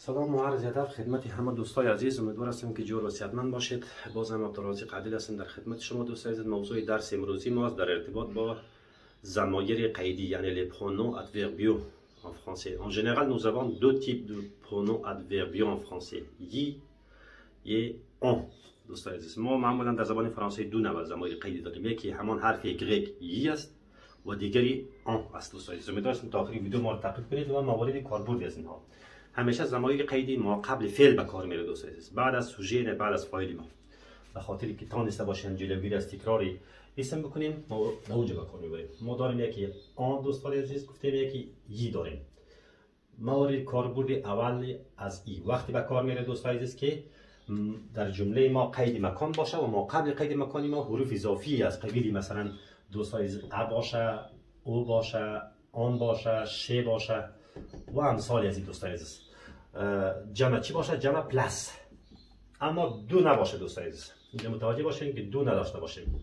سلام و عرض ادب خدمت همه دوستای عزیز. امیدوار هستم که جور و صحتمند باشید. باز هم عبدالرازق عادل هستم در خدمت شما دوستای عزیز. موضوع درس امروزی ما در ارتباط با ضمایر قیدی یعنی les pronoms adverbiaux en français. En général, nous avons deux types de pronoms adverbiaux en français. yi et on. دوستای عزیز، ما معمولا در زبان فرانسه دو نوع ضمایر قیدی داریم. یکی همان حرف گریک ی است و دیگری آن است. دوستای عزیز، امیدوارم تا آخر ویدیو ما رو تعقیب کنید و موارد کاربردی از اینها. همیشه ضمایر قیدی ما قبل فعل به کار میره دوستای عزیز، بعد از سوژه نه بعد از فاعل. ما به خاطر که تانسته باشیم جلوگیری از تکراری اسم بکنیم ما به اونجا به کار میبریم. ما داریم یکی آن دوستای عزیز گفتیم، یکی ی داریم. موارد کاربرد اول از ای وقتی به کار میره دوستای عزیز که در جمله ما قید مکان باشه و ما قبل قید مکانی ما حروف اضافی از قبیل مثلا دوستای عزیز ا باشه، او باشه، آن باشه، ش باشه و امثال از این دوستای عزیز. جمع چی باشه؟ جمع پلاس، اما دو نباشه دوستای عزیز. اینجا متوجه باشین که دو نداشته باشیم.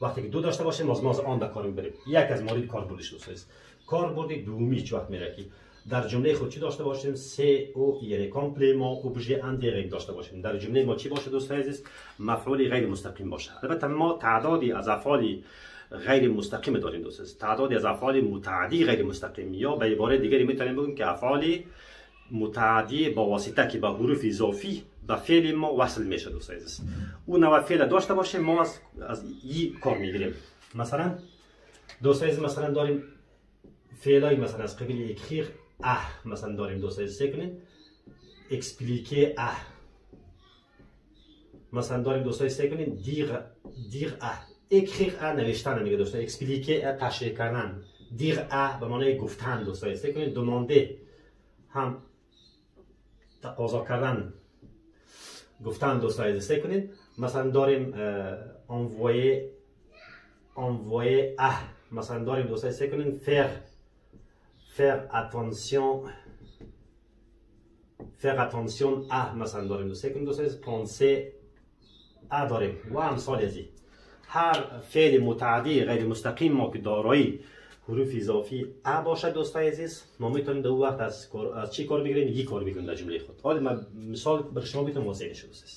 وقتی که دو داشته باشیم ما آن به کار میبریم. یک از موارد کاربردش دوستای عزیز. کاربرد دومی چه وقت میره که در جمله خود چی داشته باشیم؟ سی او یعنی کامپلمان ابژه اندیرکت داشته باشیم. در جمله ما چی باشه دوستای عزیز؟ مفعول غیر مستقیم باشه. البته ما تعدادی از افعال غیر مستقیم داریم دوستان. تعدادی از افعال متعدی غیر مستقیم، یا به عباره دیگری میتونیم بگیم که افعال متعدی با واسطه که به حروف اضافی به فعل ما وصل میشه دوستان عزیز. اون نوع فعل داشته باشه ما از ی کار میگیریم. مثلا دوستان عزیز مثلا داریم فعلای مثلا از قبیل اکریر مثلا داریم دوستان عزیز سکنین اکسپلیکه مثلا داریم دوستان عزیز سکنین دیر اکریر نوشتن میگه دوستان، اکسپلیکه تشریح کردن، دیر به معنی گفتن دوستان عزیز سکنین. دمانده هم تقاضا کردن گفتن دوستان عزیز سکنین. مثلا داریم envoyer مثلا داریم دوستان عزیز سکنین faire attention à مثلا داریم دوستان عزیز penser à داریم و امثال از این. هر فعل متعدی غیر مستقیم ما که دارای حروف اضافی ا باشه دوستان عزیز ما میتونیم در وقت از چی کار بگیریم؟ یک کار بگیریم در جمله خود. حالا من مثال برای شما میتونم واضح شه دوستان.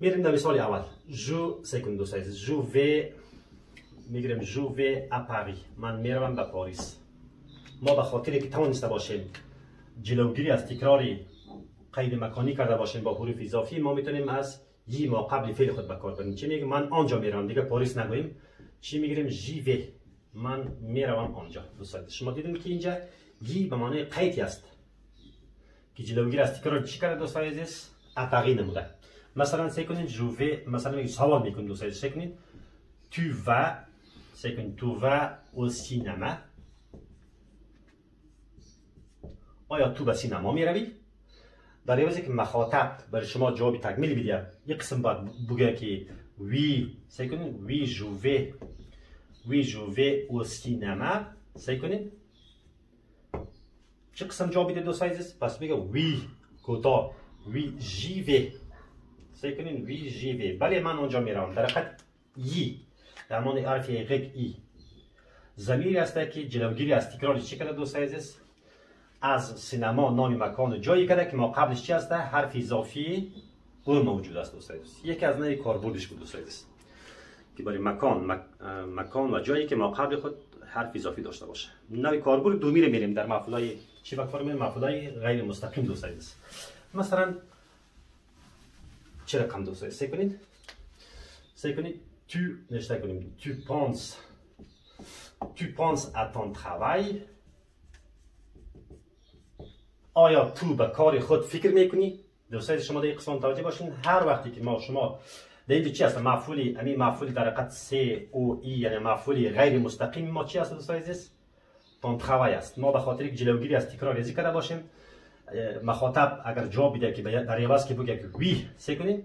میریم در مثال اول. جو سکند دوستان عزیز، جو و میگیریم جو و ا پاریس، من میروم به پاریس. ما به خاطر که توانسته باشیم جلوگیری از تکراری قید مکانی کرده باشیم با حروف اضافی، ما میتونیم از ی ما قبل فعل خود به کار بریم. چی میگیم؟ من آنجا میروم، دیگه پاریس نگوییم. چی میگیریم؟ ژی و، من میروم آنجا. دوستان شما دیدین که اینجا ی به معنی قید است که جلوگیری از تکرار چی کرده دوستان عزیز؟ اتقی نموده. مثلا سیکنین جو و، مثلا میگیم سوال میکنیم دوستان عزیز سیکنین تو و، سیکنین تو و او سینما، آیا تو به سینما میروی؟ در عوضی که مخاطب برای شما جواب تکمیلی بده یک قسم باید بگه که وی سیکنین وی جووه او سینما سیکنین. چه قسم جواب بده دوستان عزیز؟ پس بگه وی کوتا وی جیوه سیکنین وی جیوه، بله من آنجا میروم. در حقیقت ی در معنی حرف غیق ای ضمیری است که جلوگیری از تکرار چی کرده دوستان عزیز؟ از سینما نام مکان جایی کرده که ما قبلش چی هسته؟ حرف اضافی او موجود است دوستان عزیز. یکی از نوع کاربردش بود دوستان عزیز که برای مکان و جایی که ما قبل خود حرف اضافی داشته باشه. نوع کاربرد دومی رو میریم در مفعولای چی به کار میریم؟ مفعولای غیر مستقیم دوستان عزیز. مثلا چه رقم دوستان عزیز سیکنید تو نشته کنیم tu penses à ton travail. آیا تو به کار خود فکر میکنی؟ دوستان شما در این قسمت متوجه باشین. هر وقتی که شما در اینجا چی هست؟ مفعول در حقیقت سی او ای یعنی مفعول غیر مستقیم ما چی هست دوستان عزیز؟ ton travail است. ما به خاطر که جلوگیری از تکرار ریزی کرده باشیم مخاطب اگر جواب بده که در عوض که بگه که وی سیکنیم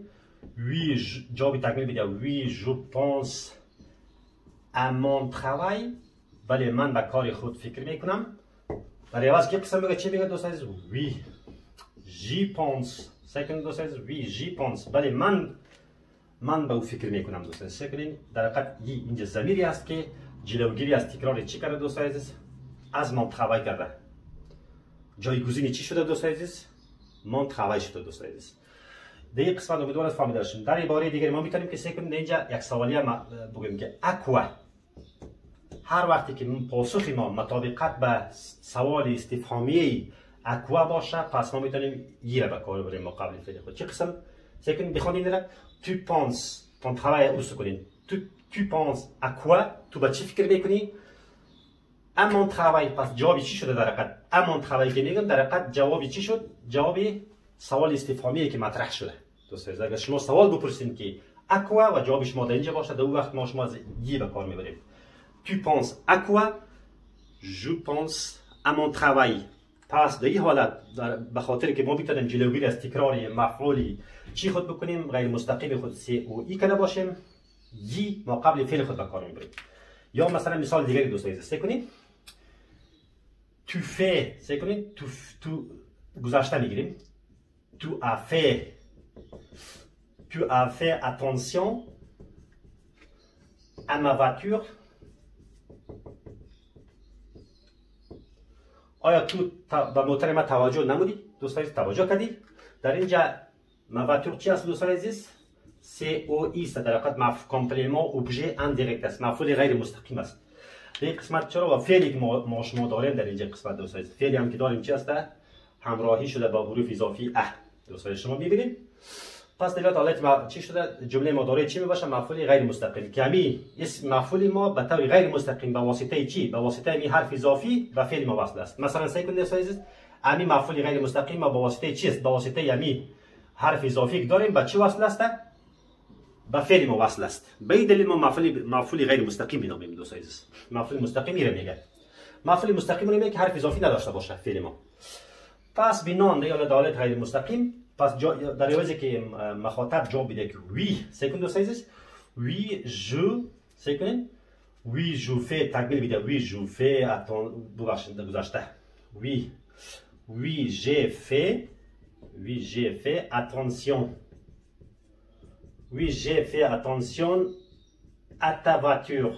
وی جواب تکمیل بده وی جو pense à mon travail، ولی من به کار خود فکر میکنم. در عوض که قسم بگه چی بگه دوستان عزیز؟ وی j'y pense سیکنیم دوستان عزیز وی j'y pense، ولی من به او فکر میکنم دوستان. سیکنیم در حقیقت اینجا ضمیری است که جلوگیری از تکرار چی کرده دوستان عزیز؟ از من travail کرده. جایگزین چی شده دوست عزیز؟ من travail شده دوست عزیز. در این قسمت امیدوارم فهمیده باشیم. در عباره دیگه ما میتونیم که سعی کنیم اینجا یک سوالیه بگیم که اکوا هر وقتی که پاسخ ما مطابقت به سوال استفهامی اکوا باشه پس ما میتونیم یه به کار ببریم مقابل فعل خود. چه قسم سعی کنیم بخونیم اینه tu penses ton travail où کنیم tu penses à quoi تو به چی فکر میکنی à mon travail پس جوابی چی شده در حقیقت à mon travail که میگم در حقیقت جوابی چی شد جواب سوال استفهامی که مطرح شده دوست اگر شما سوال بپرسید که à quoi و جواب شما در اینجا باشه در اون وقت ما شما یه به کار میبریم tu penses à quoi je pense à mon travail پس در این حالت به خاطر که ما میتونیم جلوگیری از تکرار مفعولی چی خود بکنیم غیر مستقیم خود سی او ای کنه باشیم یی ما قبل فعل خود به کار میبریم یا مثلا مثال دیگری دوست عزیز سعی کنیم tu fais سعی کنیم تو گذشته میگیریم tu as fait attention à ma voiture آیا تو به موتور ما توجه نمودی؟ دوست عزیز توجه کردی؟ در اینجا موتور چی است دوست عزیز؟ سی او ای است در حقیقت کامپلیمان ابژه اندیرکت است مفعول غیر مستقیم است. در این قسمت چرا و فعلی که ما شما داریم در اینجا قسمت دوست عزیز فعلی هم که داریم چی است؟ همراهی شده با حروف اضافی اه دوست عزیز شما می‌بینید؟ پس در حالت چی شده جمله ما داره چی میباشه مفعول غیر مستقیم که همین اسم مفعول ما به طور غیر مستقیم به واسطه چی به واسطه می حرف اضافی به فعل ما وصل است مثلا سعی کنید عزیز همین مفعول غیر مستقیم ما به واسطه چی است به واسطه همین حرف اضافی که داریم به چی وصل است به فعل ما وصل است به این دلیل ما مفعول غیر مستقیم مینامیم دوست عزیز مفعول مستقیم میگه مفعول مستقیم میگه که حرف اضافی نداشته باشه فعل ما پس بنان یا حالت غیر مستقیم پس در عوضی که مخاطب جواب بده که وی سکند دوست عزیز وی جو سکند وی جو فی تکمیل بده وی جو فی ببخشید گذشته وی جی فی اتانسیون وی جی فی اتانسیون à ta voiture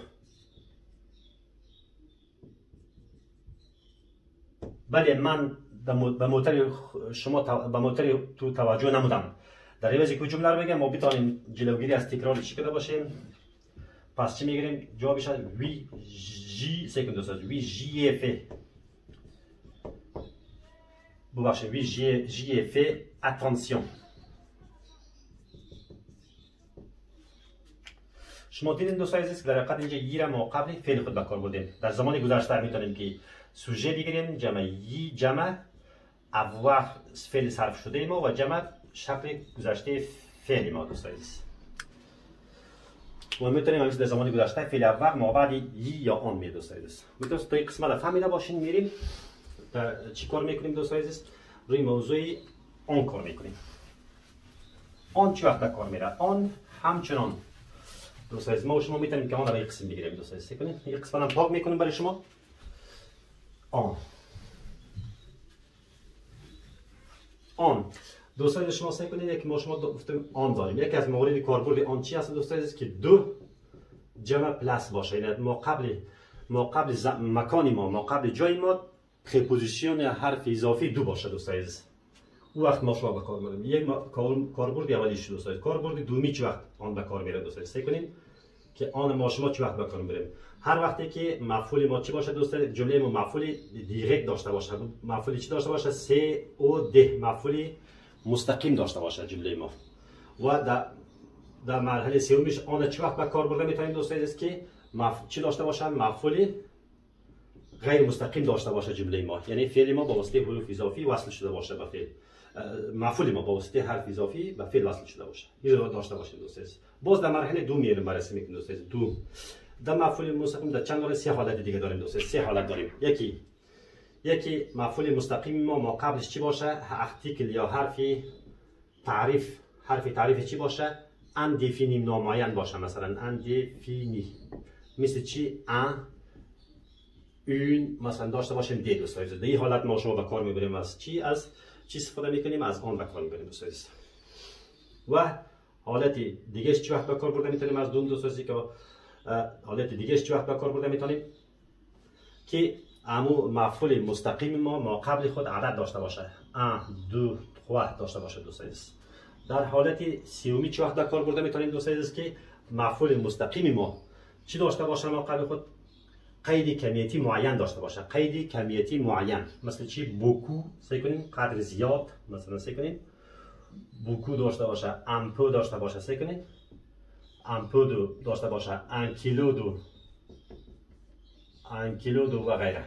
بله من به موتور شما به موتور تو توجه نمودم در عوضی که جمله رو بگم ما بتونیم جلوگیری از تکرار چی کرده باشیم پس چی میگیریم جوابش وی جی سکند دوست وی جی اف ببخشید وی جی اف اتانسیون شما دیدین دوستان عزیز که در حقیقت اینجا یی را ما قبل فعل خود به کار بردیم در زمان گذشته میتونیم که سوژه بگیریم جمع یی جمع avoir فعل صرف شده ما و جمع شکل گذشته فعل ما دوستان عزیز و میتونیم همین در زمان گذشته فعل avoir ما بعد یی یا آن می دوستان عزیز میتونیم تا این قسمت فهمیده باشین میریم چی کار میکنیم دوستان عزیز روی موضوع آن کار میکنیم آن چه وقت کار میره آن همچنان دوستان عزیز ما و شما میتونیم که آن را یک قسم بگیریم دوستان عزیز کنیم یک قسم هم پاک میکنیم برای شما آن دوستان شما سعی کنید که ما شما گفتیم آن داریم یکی از موارد کاربرد آن چی هست دوستان عزیز که دو جمع پلاس باشه یعنی ما قبل مکان ما قبل جای ما پریپوزیشن حرف اضافی دو باشه دوستان عزیز اون وقت ما شما به کار میبریم یک کاربرد اولیش دوستان عزیز کاربرد دومی چه وقت آن به کار میره دوستان عزیز سعی کنید که آن ما شما چه وقت به کار میبریم هر وقتی که مفعول ما چی باشه دوستان جمله ما مفعول دیرکت داشته باشه مفعول چی داشته باشه سی او د مفعول مستقیم داشته باشه جمله ما و در مرحله سومیش آن چه وقت به کار برده میتونیم دوستان عزیز که چی داشته باشه مفعول غیر مستقیم داشته باشه جمله ما یعنی فعل ما با واسطه حروف اضافی وصل شده باشه به فعل مفعول ما با واسطه حرف اضافی به فعل وصل شده باشه این رو داشته باشیم دوستان عزیز باز در مرحله دو میریم بررسی میکنیم دوستان عزیز دو در مفعول مستقیم در چند سه حالت دیگه داریم دوستان سه حالت داریم یکی مفعول مستقیم ما قبلش چی باشه ارتیکل یا حرف تعریف چی باشه اندفینی نامعین باشه مثلا اندفینی مثل چی اون مثلا داشته باشیم دی دوستان عزیز در این حالت ما شما به کار میبریم از چی استفاده میکنیم از آن به کار میبریم دوستان عزیز و حالت دیگه چی وقت به کار برده میتونیم از دوستان عزیز که حالت دیگه چی وقت به کار برده میتونیم که امو مفعول مستقیم ما قبل خود عدد داشته باشه 1 2 3 داشته باشه دوستان عزیز. در حالت سیومی چه وقت در کار برده میتونیم دوستان عزیز که مفعول مستقیم ما چی داشته باشه؟ ما قبل خود قید کمیتی معین داشته باشه. قید کمیتی معین مثل چی؟ بوکو سعی کنیم قدر زیاد، مثلا سعی کنیم بوکو داشته باشه، امپو داشته باشه، سعی کنیم امپو داشته باشه، 1 کیلو دو و غیره.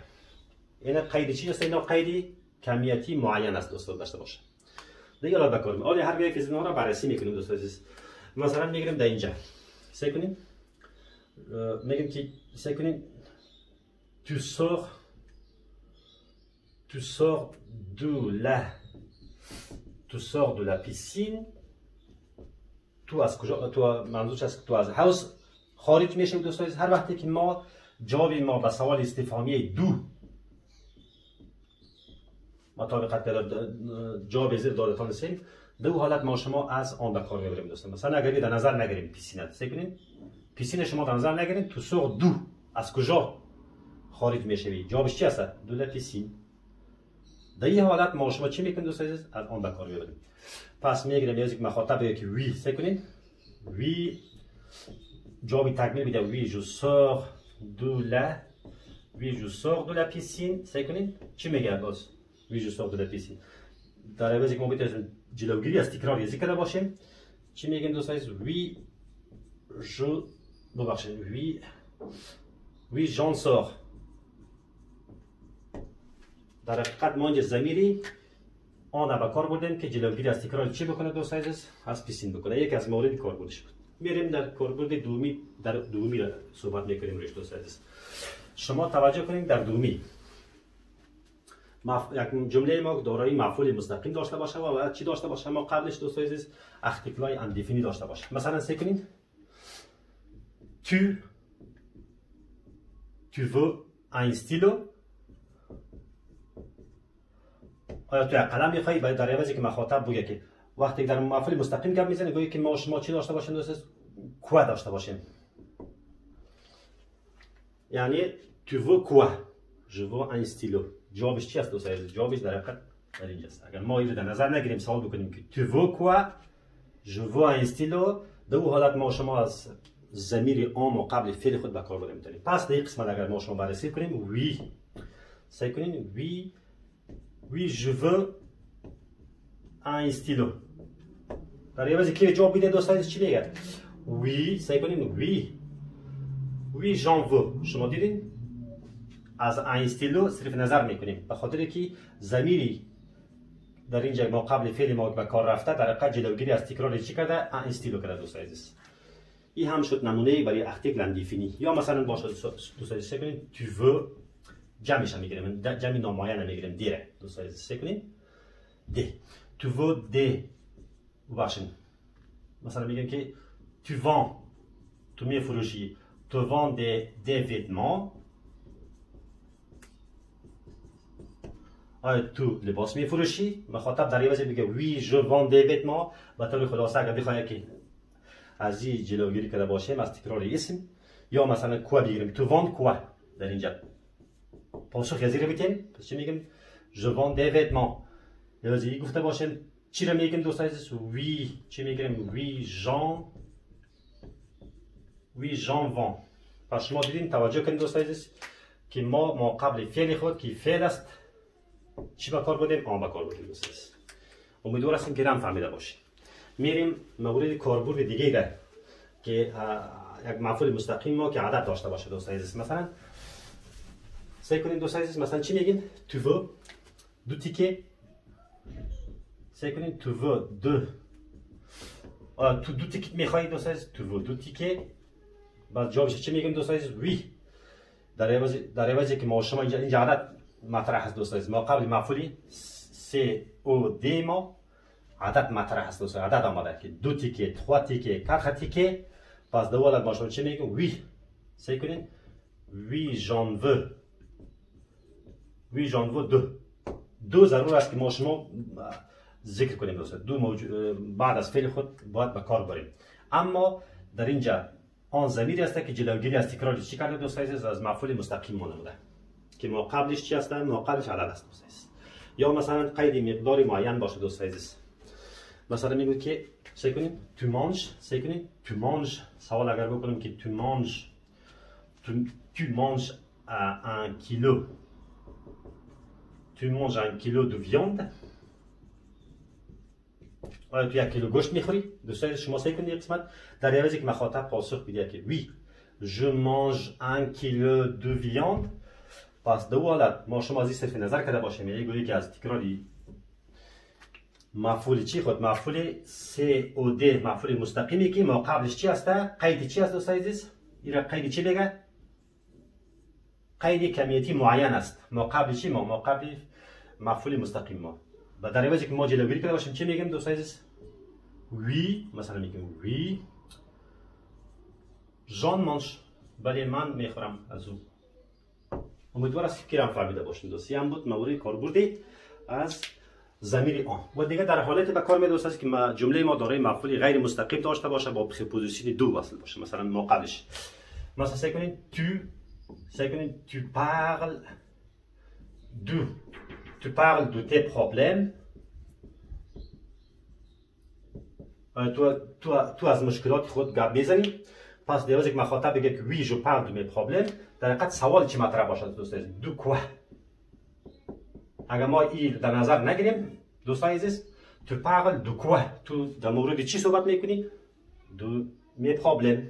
این قید چی است؟ اینا قید کمیتی معین است دوستان داشته باشه. دیگه الان بکنیم حالا هر یک از اینا رو بررسی میکنیم دوستان عزیز. مثلا میگیریم در اینجا سعی کنیم میگیم که سعی کنیم tu sors de la piscine. تو از کجا؟ تو منظورش است تو از حوض خارج میشه دوستان عزیز. هر وقتی که ما جواب ما به سوال استفهامی دو مطابقت جواب زیر دادتان هستیم، دو حالت ما شما از آن به کار میبریم دوستان. مثلا اگر در نظر نگیریم پیسینه، سعی کنیم پیسینه شما در نظر نگیریم، تو سور دو از کجا خارج میشوی؟ جوابش چی است؟ دو لا پیسین. در این حالت ما شما چی میکنیم دوستان عزیز؟ از آن به کار میبریم. پس میگیریم یک مخاطب بگه که وی، سعی کنیم وی جوابی تکمیل بیده وی جو سور دو لا پیسین. سعی کنیم چی میگه باز؟ وی جو سور دو لا پیسین. در عوض که ما بتونیم جلوگیری از تکرار ریاضی کرده باشیم چی میگیم دوستان عزیز؟ وی جو ببخشید وی جان سور. در حقیقت ما اینجا ضمیری آن به کار بردیم که جلوگیری از تکرار چی بکنه دوستان عزیز؟ از پیسین بکنه. یک از مورد کاربردش بود. میریم در کاربرد دومی، در دومی صحبت میکنیم روش دوستان عزیز. شما توجه کنید در دومی یک جمله ما دارای مفعول مستقیم داشته باشه و چی داشته باشه؟ ما قبلش دوستان عزیز ارتیکلای اندفینی داشته باشه. مثلا سعی کنید tu veux un stylo. آیا تو قلم میخوای؟ باید در عوضی که مخاطب بگه که وقتی در مفعول مستقیم گپ میزنه گویی که ما شما چی داشته باشیم دوستان؟ quoi داشته باشیم. یعنی tu veux quoi؟ je veux un stylo. جوابش چی است دوستان؟ جوابش در حقیقت در اینجاست. اگر ما اینو در نظر نگیریم سوال بکنیم که tu veux quoi؟ je veux un stylo، دو حالت ما شما از ضمیر عام و قبل فعل خود به کار بریم. پس در این قسمت اگر ما شما بررسی کنیم وی سعی کنیم وی je veux un stylo. در عوض که جواب میده دوستان چی میگه؟ وی سعی کنیم وی j'en veux. شما دیدین از un stylo صرف نظر میکنیم به خاطر که ضمیری در اینجا ما قبل فعل ما به کار رفته در حقیقت جلوگیری از تکرار چی کرده؟ un stylo کرده دوستان عزیز. این هم شد نمونه برای ارتیکل اندفینی. یا مثلا باشه دوستان سعی کنید tu veux جمعش میگیریم، جمع نامعین میگیریم دیره دوستان سعی کنید دی tu veux des باشین. مثلا میگیم که tu vends تو میفروشی tu vends des vêtements. آیا تو لباس میفروشی؟ مخاطب در عوض میگه oui je vends des vêtements. به طور خلاصه اگر بخوایم که از این جلوگیری کرده باشیم از تکرار اسم، یا مثلا quoi بگیریم تو vends quoi در اینجا پاسخ یزی رو بیتیم. پس چی میگیم؟ je vends des vêtements. یعنی گفته باشیم چی رو میگیم دوستان عزیز؟ oui چی میگیریم؟ oui j'en vends. پس شما دیدین توجه کنید دوستان عزیز که ما قبل فعل خود که فعل است چی به کار بردیم؟ آن به کار بردیم دوستان عزیز. امیدوار هستیم که هم فهمیده باشید. میریم مورد کاربرد دیگه ده که یک مفعول مستقیم ما که عدد داشته باشه دوستان عزیز. مثلا سعی کنید دوستان عزیز مثلا چی میگیم؟ tu veux دو تیکه. سعی کنید tu veux تو دو تیکه میخوایی دوستان عزیز؟ tu veux دو تیکه. بعد جوابش چی میگیم دوستان عزیز؟ oui. در عوضی که ما شما اینجا عدد مطرح هست دوستان عزیز. ما قبل مفعولی COD ما عدد مطرح هست دوستان، عدد آمده که دو تیکه، 3 تیکه، 4 تیکه. پس دو حالت ما شما چی میگیم؟ oui. سعی کنید oui j'en veux دو ضرور است که ما شما ذکر کنیم دوستان. دو بعد از فعل خود باید به کار بریم. اما در اینجا آن ضمیری است که جلوگیری از تکرار چی کرده دوستان عزیز؟ از مفعول مستقیم ما نموده. که ما قبلش چی هست؟ ما قبلش عدد است دوست عزیز. یا مثلا قید مقداری معین باشه دوست عزیز. مثلا میگه که سعی کنیم تو مانج، سعی کنیم تو مانج. سوال اگر بکنیم که تو مانج، tu manges un kilo, tu manges un kilo de viande. آیا تو یک کیلو گوشت میخوری؟ دوستان شما سعی کنید یک قسمت در عوضی که مخاطب پاسخ بده که oui je mange un kilo de viande. پس دو حالت ما شما از این صرف نظر کرده باشیم، یعنی گویی که از تکراری مفعول چی خود مفعول COD مفعول مستقیمی که ما قبلش چی هسته؟ قید چی هست دوستان عزیز؟ این قید چی بگه؟ قید کمیتی معین است. ما قبل چی ما قبل مفعول مستقیم ما و در عوضی که ما جلوگیری کرده باشیم چی میگیم دوستان عزیز؟ وی مثلا میگیم وی ژان مانش، ولی من میخورم از او. امیدوار است که کیرم فهمیده باشین دوستی هم بود مورد کاربردی از ضمیر آن. و دیگه در حالت به کار میاد دوست است که جمله ما دارای مفعول غیر مستقیم داشته باشه با پریپوزیسیون دو وصل باشه. مثلا ما قبلش مثلا سعی کنین tu parles de tes problèmes. تو از مشکلات خود گپ میزنی. پس دیگه یک مخاطب بگه که oui je parle de mes problèmes، در حقیقت سوال چی مطرح باشد دوستان؟ دو quoi. اگر ما این در نظر نگیریم دوستان عزیز tu parles de quoi، تو در مورد چی صحبت میکنی؟ de mes problèmes.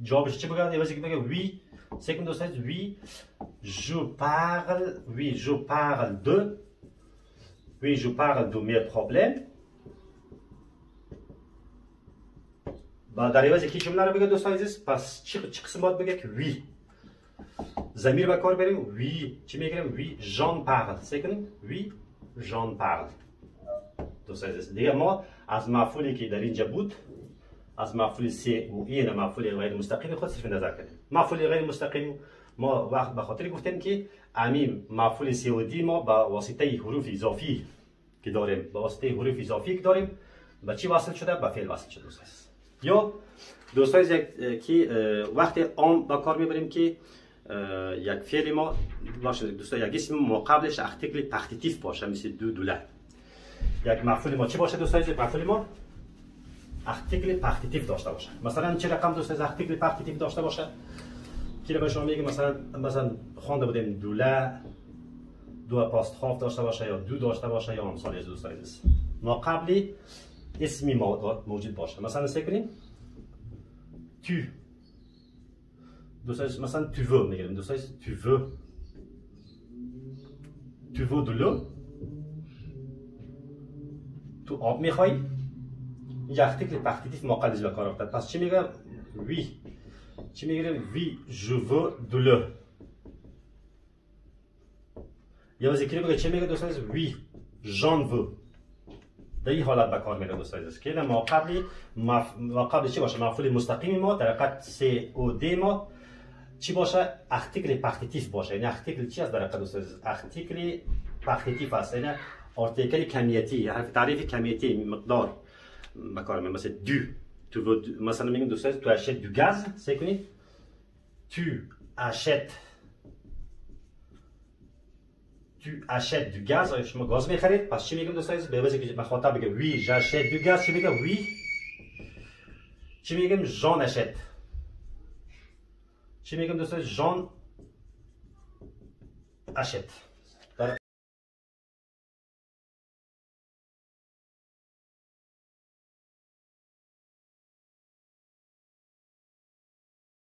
جوابش چی بگه؟ دیگه بگه oui. C'est comme ça, oui, je parle de mes problèmes. با در عوض کی جمله رو بگه دوستان عزیز؟ پس چی قسم باید بگه که oui. ضمیر به کار بریم oui. چی میگیم؟ oui, j'en parle. c'est کنیم oui, j'en parle. دوستان عزیز دیگه ما از مفعولی که در اینجا بود از مفعول سی و این مفعول غیر مستقیم خود صرف نظر کردیم. مفعول غیر مستقیم ما وقت به خاطر گفتیم که همین مفعول سی و دی ما با واسطه حروف اضافی که داریم به چی وصل شده؟ به فعل وصل شده دوستان. یا دوستان که وقتی عام به کار میبریم که یک فعل ما باشه دوستان یک اسم ما قبلش ارتیکل پارتیتیف باشه مثل دوله. یک مفعول ما چی باشه دوستان؟ مفعول ما ارتیکل پارتیتیف داشته باشه. مثلا چه رقم دوست از ارتیکل پارتیتیف داشته باشه؟ کی به شما میگه مثلا خوانده بودیم دوله دو آپاستروف داشته باشه یا دو داشته باشه یا امثال از دوستان عزیز. ما قبلی اسمی موجود باشه. مثلا سعی کنیم تو دوستان مثلا tu veux میگیم دوستان tu veux de l'eau، تو آب میخوای؟ یک ارتیکل پارتیتیف ما قبلش به کار رفته. پس چی میگه؟ oui. چی میگه؟ oui je veux de l'eau. یا ذکر بگه چی میگه دوستان؟ oui j'en veux. در این حالت به کار میره دوستان عزیز که ما قبل چی باشه؟ مفعول مستقیم ما در حقیقت سی او دی ما چی باشه؟ ارتیکل پارتیتیف باشه. یعنی ارتیکل چی است در حقیقت دوستان عزیز؟ ارتیکل پارتیتیف است. یعنی ارتیکل کمیتی، حرف تعریف کمیتی مقدار بکار میاد. مثلا تو مثلا میگیم دوستان تو achètes du gaz، سعی کنید tu achètes du gaz. آیا شما گاز میخرید؟ پس چی میگیم دوستان عزیز؟ به واسه که مخاطب بگه oui j'achète du gaz چی میگه؟ oui. چی میگیم؟ j'en achète. چی میگیم دوستان؟ j'en achète.